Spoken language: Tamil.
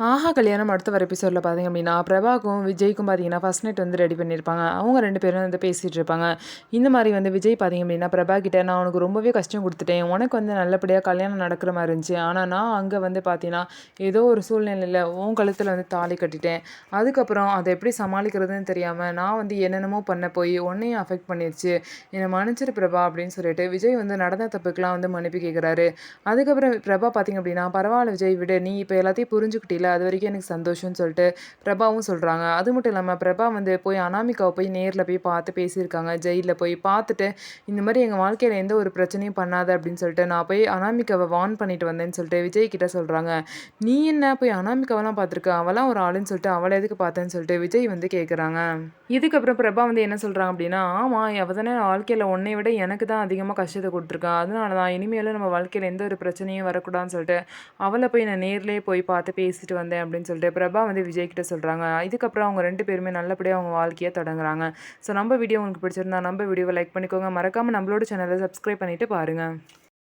ஆஹா கல்யாணம் அடுத்த வர எபிசோடில பார்த்தீங்க அப்படின்னா, பிரபாக்கும், விஜய்க்கும் பார்த்தீங்கன்னா, ஃபர்ஸ்ட் நைட் வந்து ரெடி பண்ணியிருப்பாங்க. அவங்க 2 பேரும் வந்து பேசிட்டு இருப்பாங்க. இந்த மாரி வந்து விஜய் பார்த்தீங்க அப்படின்னா, பிரபா கிட்ட "நான் உனக்கு ரொம்பவே கஷ்டம் குடுத்துட்டேன். உனக்கு வந்து நல்லபடியா கல்யாணம் நடக்கிற மாரி இருந்துச்சு. ஆனா நான் அங்க வந்து பார்த்தீங்கன்னா, ஏதோ ஒரு சூழ்நிலையில உன் கழுத்துல வந்து தாலி கட்டிட்டேன். அதுக்கப்புறம் அத எப்படி சமாளிக்கிறதுன்னு தெரியாம, நான் வந்து என்னென்னமோ பண்ண போய் உன்னையும் அஃபெக்ட் பண்ணிருச்சு. என்ன மன்னிச்சிடு பிரபா" அப்படின்னு சொல்லிட்டு விஜய் வந்து நடந்த தப்புக்கெல்லாம் வந்து மன்னிப்பு கேட்குறாரு. அதுக்கப்புறம் பிரபா பார்த்தீங்க அப்படின்னா, "பரவால்ல விஜய் விடு. நீ இப்ப எல்லாத்தையும் புரிஞ்சுக்கிட்டீல. அதுவரைக்கும் எனக்கு சந்தோஷம்னு சொல்லிட்டு பிரபாவும் சொல்றாங்க. அது மட்டும் இல்லாம பிரபா வந்து போய் அனாமிகாவ போய் நேர்ல போய் பார்த்து பேசியிருக்காங்க. ஜெயில்ல போய் பார்த்துட்டு, இந்த மாரி எங்க வாழ்க்கையில எந்த ஒரு பிரச்சனையும் பண்ணாத அப்படின்னு சொல்லிட்டு, நான் போய் அனாமிகாவ வார்ன் பண்ணிட்டு வந்தேன்னு சொல்லிட்டு விஜய் கிட்ட சொல்றாங்க. நீ என்ன போய் அனாமிகாவலாம் பார்த்துருக்க? அவலாம் ஒரு ஆளுன்னு சொல்லிட்டு அவள எதுக்கு பார்த்தேன்னு சொல்லிட்டு விஜய் வந்து கேட்குறாங்க. இதுக்கப்புறம் பிரபா வந்து என்ன சொல்றாங்க அப்படின்னா, ஆமா அவ தானே வாழ்க்கையில உன்னை விட எனக்கு தான் அதிகமா கஷ்டத்த குடுத்துருக்கா. அதனால தான் இனிமேலும் நம்ம வாழ்க்கையில எந்த ஒரு பிரச்சனையும் வரக்கூடாதுன்னு சொல்லிட்டு அவள போய் நான் நேர்லயே போய் பார்த்து பேசிட்டு வந்தேன் அப்படின்னு சொல்லிட்டு பிரபா வந்து விஜய் கிட்ட சொல்றாங்க. இதுக்கப்புறம் அவங்க 2 பேருமே நல்லபடியா அவங்க வாழ்க்கைய தொடங்குறாங்க. ஸோ நம்ம வீடியோ உங்களுக்கு பிடிச்சிருந்தா நம்ம வீடியோவ லைக் பண்ணிக்கோங்க. மறக்காம நம்மளோட சேனல சப்ஸ்கிரைப் பண்ணிட்டு பாருங்க.